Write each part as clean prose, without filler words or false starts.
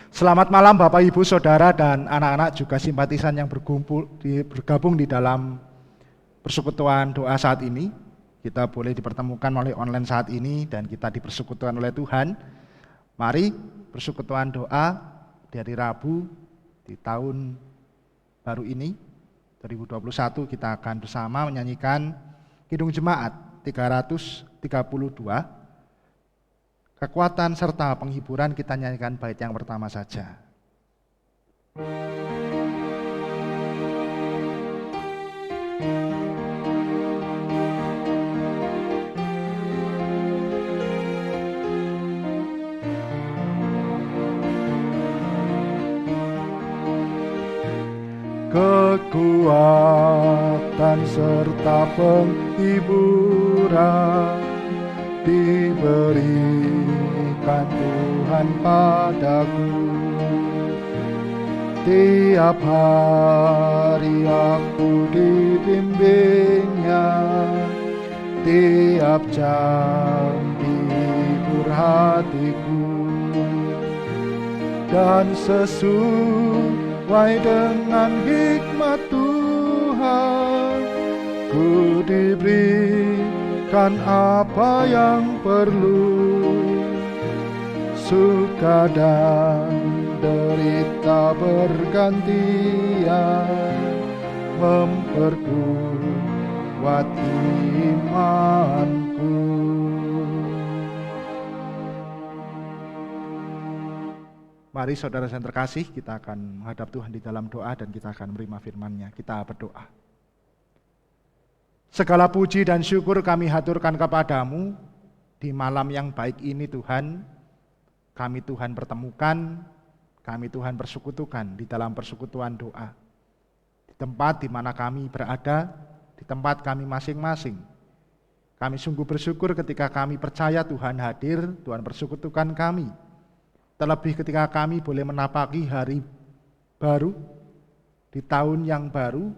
Selamat malam Bapak Ibu Saudara dan anak-anak juga simpatisan yang bergabung di dalam persekutuan doa saat ini. Kita boleh dipertemukan oleh online saat ini dan kita dipersekutukan oleh Tuhan. Mari persekutuan doa di hari Rabu di tahun baru ini 2021 kita akan bersama menyanyikan Kidung Jemaat 332. Kekuatan serta penghiburan, kita nyanyikan bait yang pertama saja. Kekuatan serta penghiburan diberikan Tuhan padaku. Tiap hari aku dibimbingnya, tiap jam dihibur hatiku, dan sesuai dengan hikmat Tuhan ku diberikan apa yang perlu. Suka dan derita bergantian memperkuat imanku. Mari saudara yang terkasih, kita akan menghadap Tuhan di dalam doa dan kita akan menerima firman-Nya. Kita berdoa. Segala puji dan syukur kami haturkan kepadamu di malam yang baik ini Tuhan. Kami Tuhan pertemukan, kami Tuhan persekutukan di dalam persekutuan doa. Di tempat di mana kami berada, di tempat kami masing-masing. Kami sungguh bersyukur ketika kami percaya Tuhan hadir, Tuhan persekutukan kami. Terlebih ketika kami boleh menapaki hari baru, di tahun yang baru,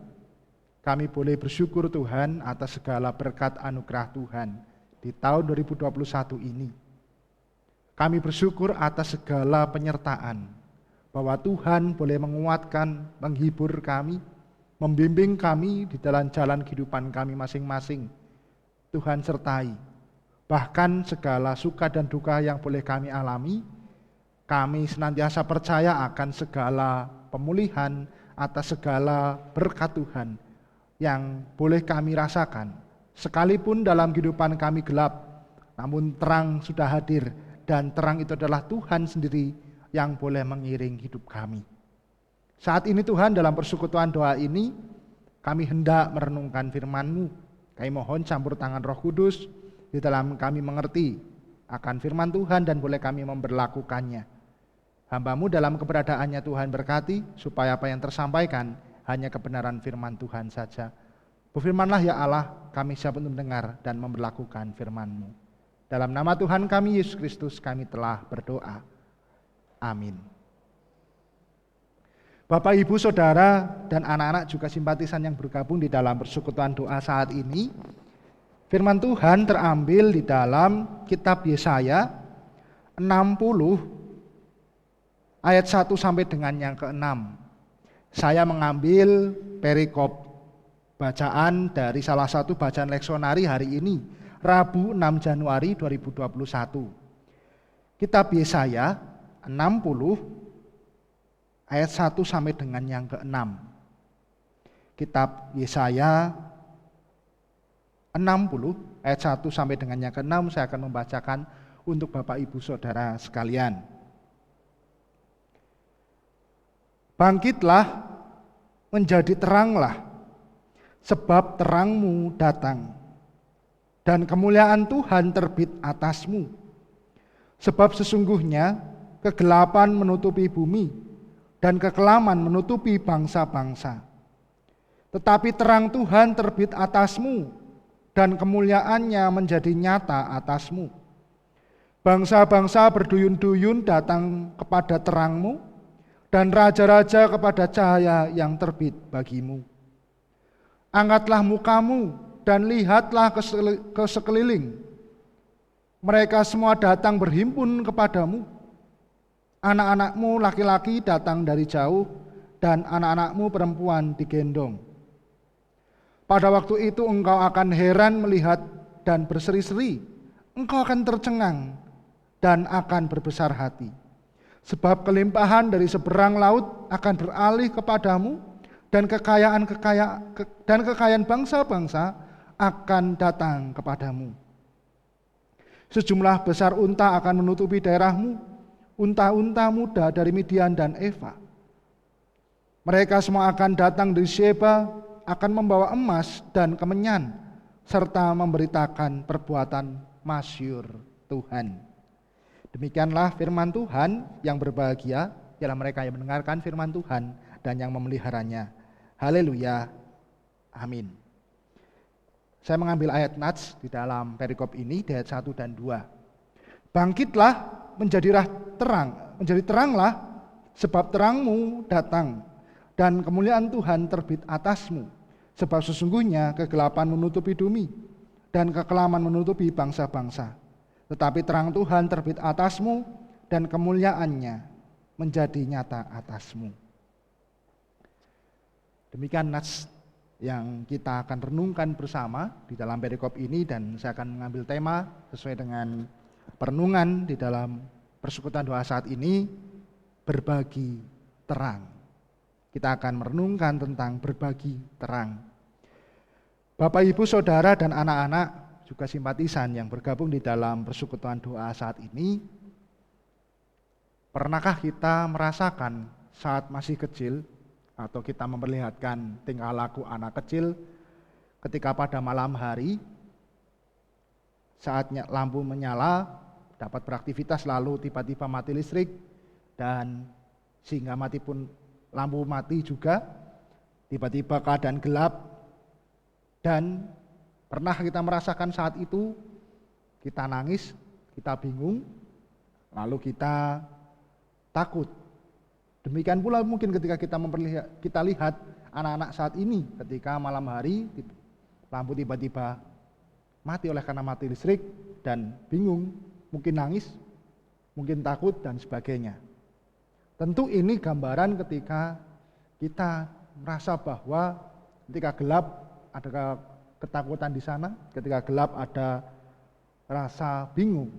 kami boleh bersyukur Tuhan atas segala berkat anugerah Tuhan di tahun 2021 ini. Kami bersyukur atas segala penyertaan, bahwa Tuhan boleh menguatkan, menghibur kami, membimbing kami di dalam jalan kehidupan kami masing-masing. Tuhan sertai, bahkan segala suka dan duka yang boleh kami alami, kami senantiasa percaya akan segala pemulihan atas segala berkat Tuhan yang boleh kami rasakan. Sekalipun dalam kehidupan kami gelap, namun terang sudah hadir. Dan terang itu adalah Tuhan sendiri yang boleh mengiring hidup kami. Saat ini Tuhan, dalam persekutuan doa ini, kami hendak merenungkan firman-Mu. Kami mohon campur tangan Roh Kudus di dalam kami mengerti akan firman Tuhan dan boleh kami memberlakukannya. Hamba-Mu dalam keberadaannya Tuhan berkati, supaya apa yang tersampaikan hanya kebenaran firman Tuhan saja. Berfirmanlah ya Allah, kami siap untuk mendengar dan memberlakukan firman-Mu. Dalam nama Tuhan kami Yesus Kristus kami telah berdoa. Amin. Bapak, Ibu, Saudara, dan anak-anak juga simpatisan yang bergabung di dalam persekutuan doa saat ini. Firman Tuhan terambil di dalam kitab Yesaya 60 ayat 1 sampai dengan yang ke-6. Saya mengambil perikop bacaan dari salah satu bacaan leksionari hari ini, Rabu 6 Januari 2021. Kitab Yesaya 60 ayat 1 sampai dengan yang ke-6. Kitab Yesaya 60 ayat 1 sampai dengan yang ke-6 saya akan membacakan untuk Bapak Ibu Saudara sekalian. Bangkitlah, menjadi teranglah, sebab terangmu datang. Dan kemuliaan Tuhan terbit atasmu. Sebab sesungguhnya kegelapan menutupi bumi, dan kekelaman menutupi bangsa-bangsa. Tetapi terang Tuhan terbit atasmu, dan kemuliaannya menjadi nyata atasmu. Bangsa-bangsa berduyun-duyun datang kepada terangmu, dan raja-raja kepada cahaya yang terbit bagimu. Angkatlah mukamu dan lihatlah ke sekeliling. Mereka semua datang berhimpun kepadamu. Anak-anakmu laki-laki datang dari jauh, dan anak-anakmu perempuan digendong. Pada waktu itu engkau akan heran melihat dan berseri-seri. Engkau akan tercengang dan akan berbesar hati. Sebab kelimpahan dari seberang laut akan beralih kepadamu, dan kekayaan bangsa-bangsa akan datang kepadamu. Sejumlah besar unta akan menutupi daerahmu, unta-unta muda dari Midian dan Eva. Mereka semua akan datang dari Sheba, akan membawa emas dan kemenyan, serta memberitakan perbuatan masyhur Tuhan. Demikianlah firman Tuhan. Yang berbahagia ialah mereka yang mendengarkan firman Tuhan dan yang memeliharanya. Haleluya. Amin. Saya mengambil ayat nats di dalam perikop ini, di ayat 1 dan 2. Bangkitlah, menjadi teranglah, sebab terangmu datang, dan kemuliaan Tuhan terbit atasmu. Sebab sesungguhnya kegelapan menutupi bumi, dan kekelaman menutupi bangsa-bangsa. Tetapi terang Tuhan terbit atasmu, dan kemuliaannya menjadi nyata atasmu. Demikian nats yang kita akan renungkan bersama di dalam perikop ini, dan saya akan mengambil tema sesuai dengan perenungan di dalam persekutuan doa saat ini, berbagi terang. Kita akan merenungkan tentang berbagi terang. Bapak, Ibu, Saudara, dan anak-anak, juga simpatisan yang bergabung di dalam persekutuan doa saat ini, pernahkah kita merasakan saat masih kecil, atau kita memperlihatkan tingkah laku anak kecil ketika pada malam hari, saatnya lampu menyala, dapat beraktivitas, lalu tiba-tiba mati listrik, dan sehingga lampu mati juga, tiba-tiba keadaan gelap, dan pernah kita merasakan saat itu kita nangis, kita bingung, lalu kita takut. Demikian pula mungkin ketika kita lihat anak-anak saat ini, ketika malam hari lampu tiba-tiba mati oleh karena mati listrik, dan bingung, mungkin nangis, mungkin takut, dan sebagainya. Tentu ini gambaran ketika kita merasa bahwa ketika gelap ada ketakutan di sana, ketika gelap ada rasa bingung.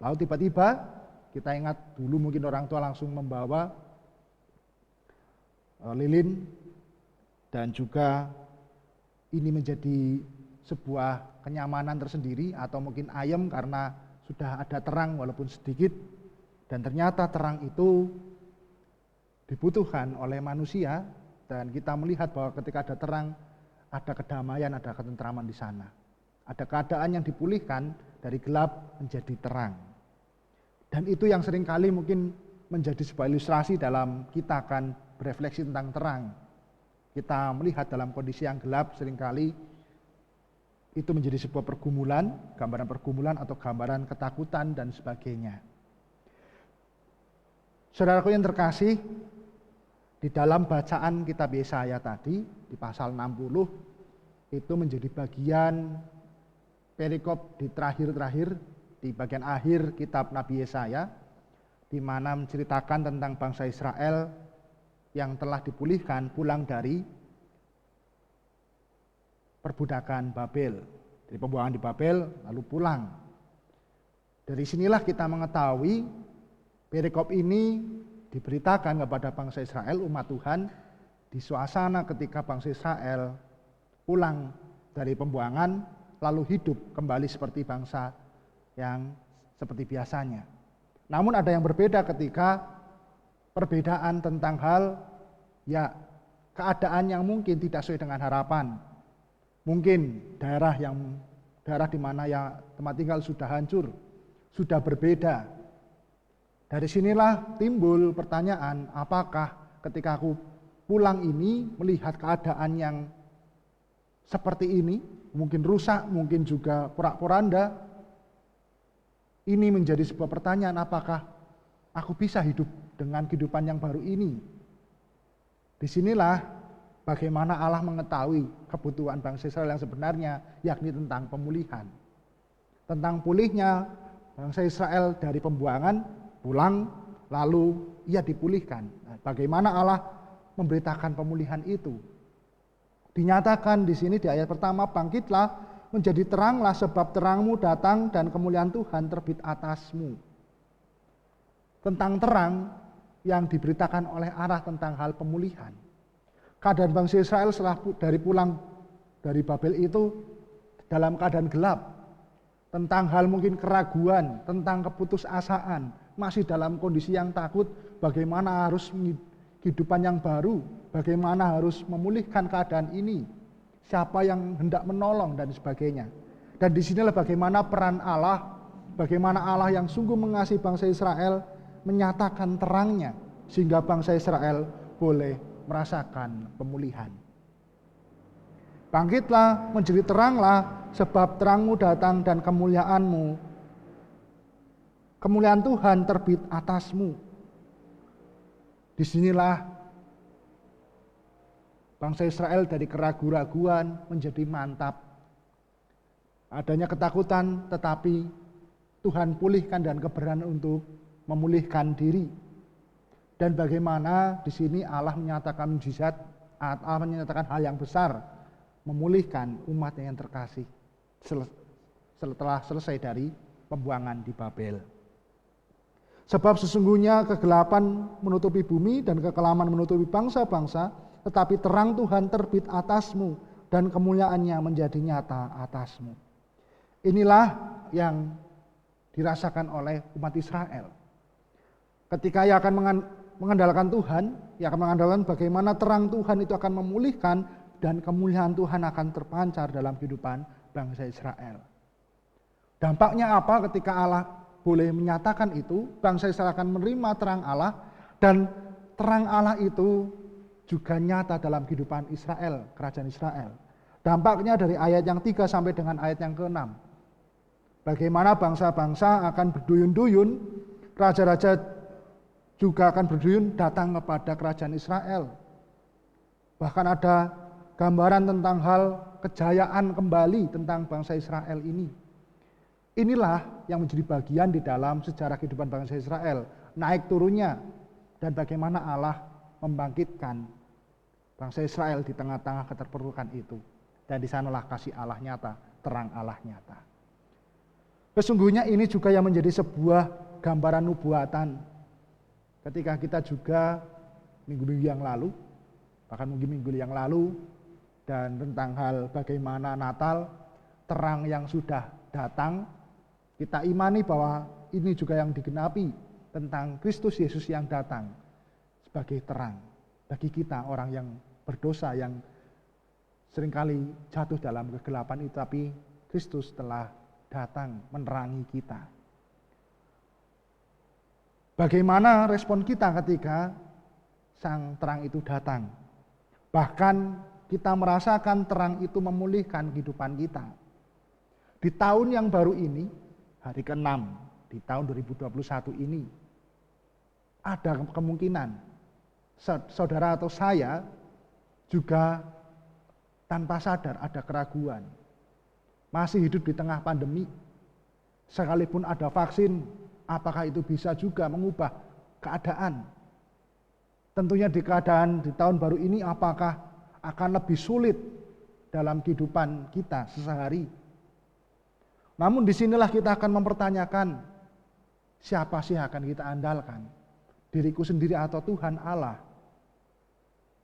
Lalu tiba-tiba kita ingat dulu mungkin orang tua langsung membawa lilin, dan juga ini menjadi sebuah kenyamanan tersendiri, atau mungkin ayem karena sudah ada terang walaupun sedikit, dan ternyata terang itu dibutuhkan oleh manusia, dan kita melihat bahwa ketika ada terang, ada kedamaian, ada ketentraman di sana. Ada keadaan yang dipulihkan dari gelap menjadi terang. Dan itu yang seringkali mungkin menjadi sebuah ilustrasi dalam kita akan berefleksi tentang terang. Kita melihat dalam kondisi yang gelap seringkali itu menjadi sebuah pergumulan, gambaran pergumulan atau gambaran ketakutan dan sebagainya. Saudaraku yang terkasih, di dalam bacaan kitab Yesaya tadi, di pasal 60, itu menjadi bagian perikop di terakhir-terakhir, di bagian akhir kitab Nabi Yesaya, di mana menceritakan tentang bangsa Israel yang telah dipulihkan pulang dari perbudakan Babel, dari pembuangan di Babel lalu pulang. Dari sinilah kita mengetahui perikop ini diberitakan kepada bangsa Israel, umat Tuhan, di suasana ketika bangsa Israel pulang dari pembuangan lalu hidup kembali seperti bangsa yang seperti biasanya. Namun ada yang berbeda ketika perbedaan tentang hal keadaan yang mungkin tidak sesuai dengan harapan. Mungkin daerah di mana tempat tinggal sudah hancur, sudah berbeda. Dari sinilah timbul pertanyaan, apakah ketika aku pulang ini melihat keadaan yang seperti ini, mungkin rusak, mungkin juga porak-poranda, ini menjadi sebuah pertanyaan, apakah aku bisa hidup dengan kehidupan yang baru ini? Disinilah bagaimana Allah mengetahui kebutuhan bangsa Israel yang sebenarnya, yakni tentang pemulihan. Tentang pulihnya bangsa Israel dari pembuangan, pulang, lalu ia dipulihkan. Nah, bagaimana Allah memberitakan pemulihan itu? Dinyatakan di sini di ayat pertama, bangkitlah, menjadi teranglah sebab terangmu datang dan kemuliaan Tuhan terbit atasmu. Tentang terang yang diberitakan oleh Allah tentang hal pemulihan. Keadaan bangsa Israel setelah pulang dari Babel itu dalam keadaan gelap. Tentang hal mungkin keraguan, tentang keputusasaan, masih dalam kondisi yang takut, bagaimana harus kehidupan yang baru, bagaimana harus memulihkan keadaan ini, siapa yang hendak menolong dan sebagainya. Dan disinilah bagaimana peran Allah, bagaimana Allah yang sungguh mengasihi bangsa Israel menyatakan terangnya sehingga bangsa Israel boleh merasakan pemulihan. Bangkitlah, menjadi teranglah, sebab terangmu datang dan kemuliaan Tuhan terbit atasmu. Disinilah bangsa Israel dari keraguan-raguan menjadi mantap. Adanya ketakutan, tetapi Tuhan pulihkan dan keberanian untuk memulihkan diri. Dan bagaimana di sini Allah menyatakan mukjizat, Allah menyatakan hal yang besar, memulihkan umatnya yang terkasih setelah selesai dari pembuangan di Babel. Sebab sesungguhnya kegelapan menutupi bumi dan kekelaman menutupi bangsa-bangsa, tetapi terang Tuhan terbit atasmu dan kemuliaannya menjadi nyata atasmu. Inilah yang dirasakan oleh umat Israel. Ketika ia akan mengandalkan Tuhan, ia akan mengandalkan bagaimana terang Tuhan itu akan memulihkan dan kemuliaan Tuhan akan terpancar dalam kehidupan bangsa Israel. Dampaknya apa ketika Allah boleh menyatakan itu? Bangsa Israel akan menerima terang Allah, dan terang Allah itu juga nyata dalam kehidupan Israel, kerajaan Israel. Dampaknya dari ayat yang 3 sampai dengan ayat yang ke-6. Bagaimana bangsa-bangsa akan berduyun-duyun, raja-raja juga akan berduyun datang kepada kerajaan Israel. Bahkan ada gambaran tentang hal kejayaan kembali tentang bangsa Israel ini. Inilah yang menjadi bagian di dalam sejarah kehidupan bangsa Israel, naik turunnya, dan bagaimana Allah membangkitkan bangsa Israel di tengah-tengah keterpurukan itu. Dan di sanalah kasih Allah nyata, terang Allah nyata. Sesungguhnya ini juga yang menjadi sebuah gambaran nubuatan. Ketika kita juga minggu-minggu yang lalu, bahkan minggu yang lalu, dan tentang hal bagaimana Natal, terang yang sudah datang, kita imani bahwa ini juga yang digenapi tentang Kristus Yesus yang datang sebagai terang bagi kita orang yang berdosa, yang seringkali jatuh dalam kegelapan itu, tapi Kristus telah datang menerangi kita. Bagaimana respon kita ketika sang terang itu datang? Bahkan kita merasakan terang itu memulihkan kehidupan kita. Di tahun yang baru ini, hari ke-6 di tahun 2021 ini, ada kemungkinan saudara atau saya juga tanpa sadar ada keraguan. Masih hidup di tengah pandemi, sekalipun ada vaksin, apakah itu bisa juga mengubah keadaan? Tentunya di keadaan di tahun baru ini apakah akan lebih sulit dalam kehidupan kita sehari. Namun disinilah kita akan mempertanyakan, siapa sih yang akan kita andalkan? Diriku sendiri atau Tuhan Allah?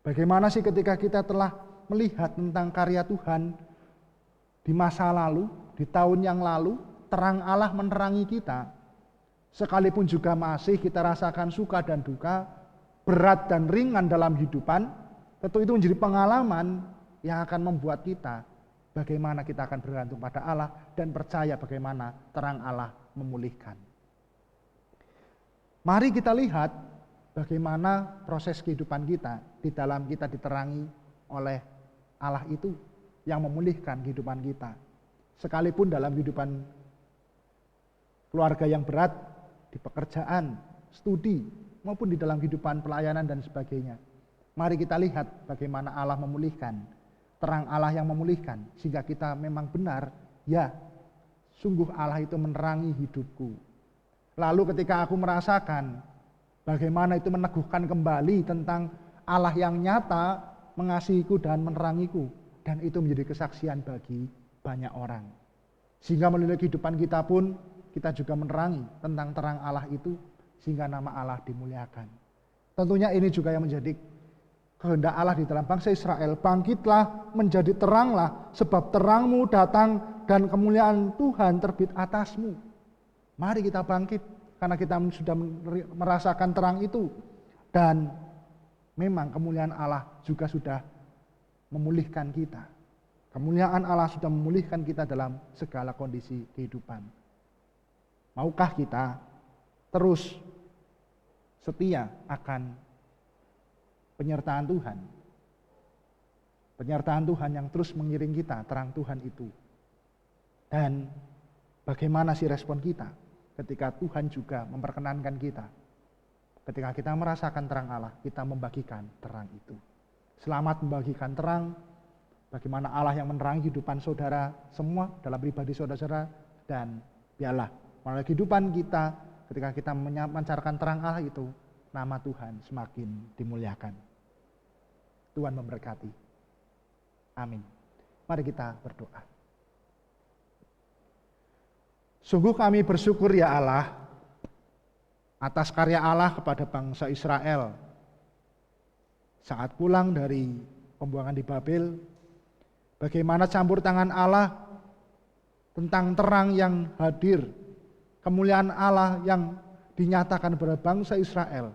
Bagaimana sih ketika kita telah melihat tentang karya Tuhan di masa lalu, di tahun yang lalu, terang Allah menerangi kita. Sekalipun juga masih kita rasakan suka dan duka, berat dan ringan dalam kehidupan, tentu itu menjadi pengalaman yang akan membuat kita bagaimana kita akan bergantung pada Allah dan percaya bagaimana terang Allah memulihkan. Mari kita lihat bagaimana proses kehidupan kita di dalam kita diterangi oleh Allah itu yang memulihkan kehidupan kita. Sekalipun dalam kehidupan keluarga yang berat, di pekerjaan, studi, maupun di dalam kehidupan pelayanan dan sebagainya. Mari kita lihat bagaimana Allah memulihkan, terang Allah yang memulihkan, sehingga kita memang benar, ya, sungguh Allah itu menerangi hidupku. Lalu ketika aku merasakan Bagaimana itu meneguhkan kembali tentang Allah yang nyata, mengasihiku dan menerangiku. Dan itu menjadi kesaksian bagi banyak orang. Sehingga melalui kehidupan kita pun, kita juga menerangi tentang terang Allah itu, sehingga nama Allah dimuliakan. Tentunya ini juga yang menjadi kehendak Allah di dalam bangsa Israel. Bangkitlah, menjadi teranglah, sebab terangmu datang dan kemuliaan Tuhan terbit atasmu. Mari kita bangkit, karena kita sudah merasakan terang itu. Dan memang kemuliaan Allah juga sudah memulihkan kita. Kemuliaan Allah sudah memulihkan kita dalam segala kondisi kehidupan. Maukah kita terus setia akan penyertaan Tuhan? Penyertaan Tuhan yang terus mengiring kita, terang Tuhan itu. Dan bagaimana sih respon kita ketika Tuhan juga memperkenankan kita? Ketika kita merasakan terang Allah, kita membagikan terang itu. Selamat membagikan terang, bagaimana Allah yang menerangi kehidupan saudara semua dalam pribadi saudara, dan biarlah melalui kehidupan kita, ketika kita memancarkan terang Allah itu, nama Tuhan semakin dimuliakan. Tuhan memberkati. Amin. Mari kita berdoa. Sungguh kami bersyukur ya Allah, atas karya Allah kepada bangsa Israel. Saat pulang dari pembuangan di Babel, bagaimana campur tangan Allah tentang terang yang hadir, kemuliaan Allah yang dinyatakan kepada bangsa Israel,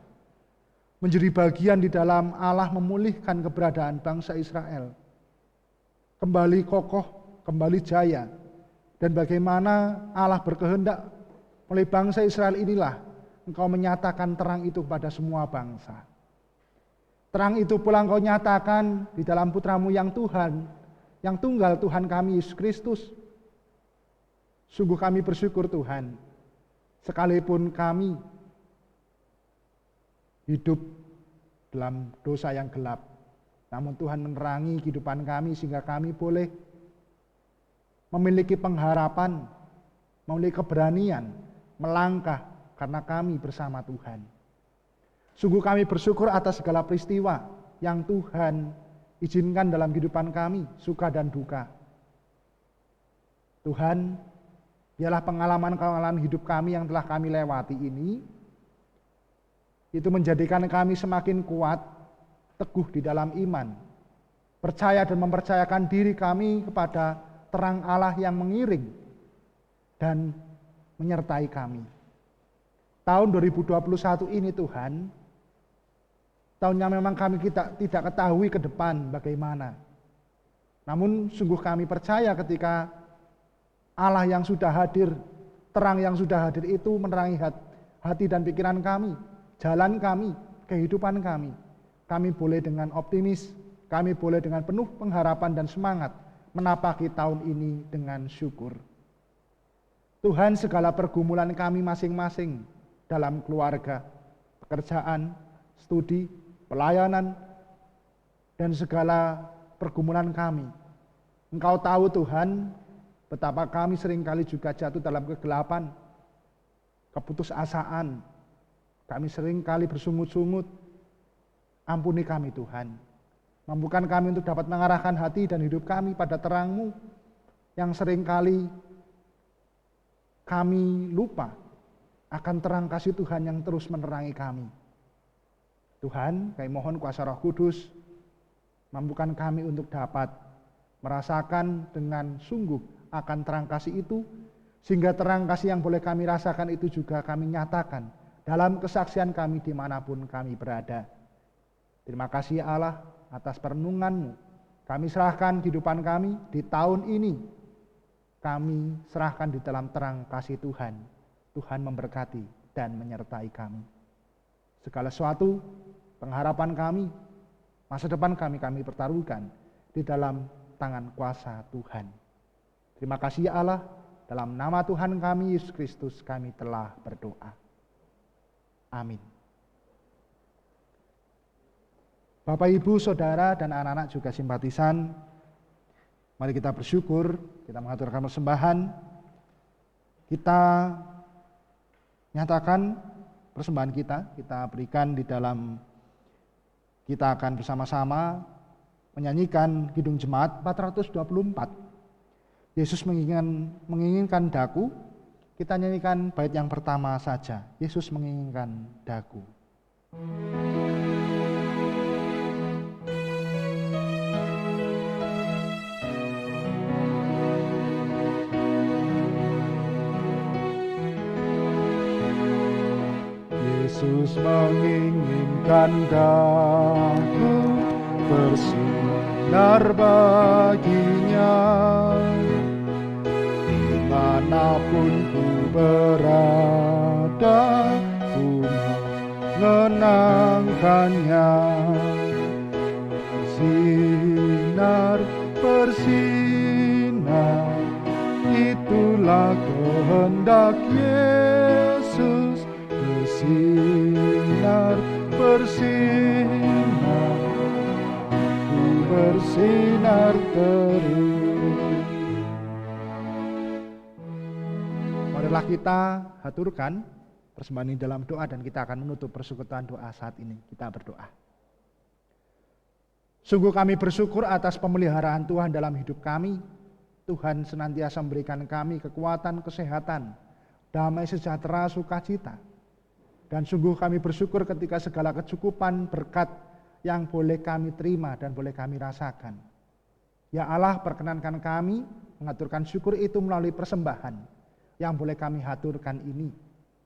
menjadi bagian di dalam Allah memulihkan keberadaan bangsa Israel, kembali kokoh, kembali jaya. Dan bagaimana Allah berkehendak oleh bangsa Israel inilah Engkau menyatakan terang itu kepada semua bangsa. Terang itu pula Engkau nyatakan di dalam Putramu yang Tuhan, yang tunggal Tuhan kami Yesus Kristus. Sungguh kami bersyukur Tuhan, sekalipun kami hidup dalam dosa yang gelap, namun Tuhan menerangi kehidupan kami sehingga kami boleh memiliki pengharapan, memiliki keberanian melangkah karena kami bersama Tuhan. Sungguh kami bersyukur atas segala peristiwa yang Tuhan izinkan dalam kehidupan kami, suka dan duka. Tuhan, biarlah pengalaman-pengalaman hidup kami yang telah kami lewati ini, itu menjadikan kami semakin kuat, teguh di dalam iman, percaya dan mempercayakan diri kami kepada terang Allah yang mengiring dan menyertai kami. Tahun 2021 ini Tuhan, tahunnya memang kami tidak ketahui ke depan bagaimana. Namun sungguh kami percaya ketika Allah yang sudah hadir, terang yang sudah hadir itu menerangi hati dan pikiran kami, jalan kami, kehidupan kami. Kami boleh dengan optimis, kami boleh dengan penuh pengharapan dan semangat menapaki tahun ini dengan syukur. Tuhan, segala pergumulan kami masing-masing dalam keluarga, pekerjaan, studi, pelayanan, dan segala pergumulan kami. Engkau tahu Tuhan, betapa kami seringkali juga jatuh dalam kegelapan, keputusasaan. Kami seringkali bersungut-sungut. Ampuni kami Tuhan. Mampukan kami untuk dapat mengarahkan hati dan hidup kami pada terang-Mu yang seringkali kami lupa akan terang kasih Tuhan yang terus menerangi kami. Tuhan, kami mohon kuasa Roh Kudus, mampukan kami untuk dapat merasakan dengan sungguh akan terang kasih itu, sehingga terang kasih yang boleh kami rasakan itu juga kami nyatakan dalam kesaksian kami dimanapun kami berada. Terima kasih Allah atas perenungan-Mu. Kami serahkan kehidupan kami di tahun ini. Kami serahkan di dalam terang kasih Tuhan. Tuhan memberkati dan menyertai kami. Segala sesuatu, pengharapan kami, masa depan kami pertaruhkan di dalam tangan kuasa Tuhan. Terima kasih ya Allah, dalam nama Tuhan kami Yesus Kristus kami telah berdoa. Amin. Bapak, Ibu, Saudara, dan anak-anak juga simpatisan, mari kita bersyukur, kita mengaturkan persembahan, kita nyatakan persembahan kita berikan di dalam, kita akan bersama-sama menyanyikan Kidung Jemaat 424. Yesus menginginkan daku, kita nyanyikan bait yang pertama saja. Yesus menginginkan daku. Yesus menginginkan daku bersinar baginya, dimanapun ku berada, ku mengenangkannya. Bersinar, itulah kehendak Yesus. Bersinar, ku bersinar terus. Marilah kita haturkan persembahan ini dalam doa, dan kita akan menutup persekutuan doa saat ini. Kita berdoa. Sungguh kami bersyukur atas pemeliharaan Tuhan dalam hidup kami. Tuhan senantiasa memberikan kami kekuatan, kesehatan, damai sejahtera, sukacita. Dan sungguh kami bersyukur ketika segala kecukupan berkat yang boleh kami terima dan boleh kami rasakan. Ya Allah, perkenankan kami mengaturkan syukur itu melalui persembahan yang boleh kami haturkan ini.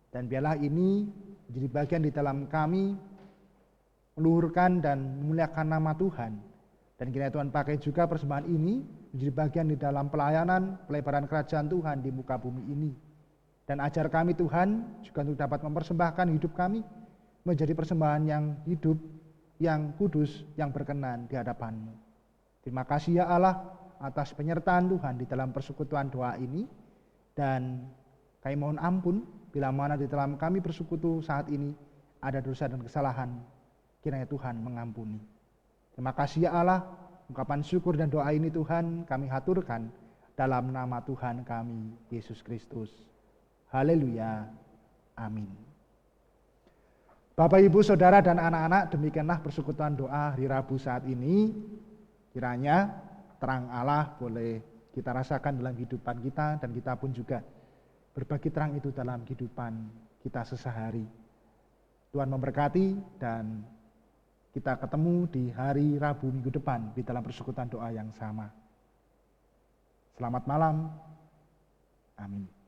Dan biarlah ini menjadi bagian di dalam kami meluhurkan dan memuliakan nama Tuhan. Dan kiranya Tuhan pakai juga persembahan ini menjadi bagian di dalam pelayanan, pelebaran kerajaan Tuhan di muka bumi ini. Dan ajar kami Tuhan juga untuk dapat mempersembahkan hidup kami menjadi persembahan yang hidup, yang kudus, yang berkenan di hadapan-Mu. Terima kasih ya Allah atas penyertaan Tuhan di dalam persekutuan doa ini. Dan kami mohon ampun bila mana di dalam kami bersekutu saat ini ada dosa dan kesalahan, kiranya Tuhan mengampuni. Terima kasih ya Allah, ungkapan syukur dan doa ini Tuhan kami haturkan dalam nama Tuhan kami, Yesus Kristus. Haleluya. Amin. Bapak, Ibu, Saudara, dan anak-anak, demikianlah persekutuan doa hari Rabu saat ini. Kiranya terang Allah boleh kita rasakan dalam kehidupan kita, dan kita pun juga berbagi terang itu dalam kehidupan kita sehari-hari. Tuhan memberkati, dan kita ketemu di hari Rabu minggu depan di dalam persekutuan doa yang sama. Selamat malam. Amin.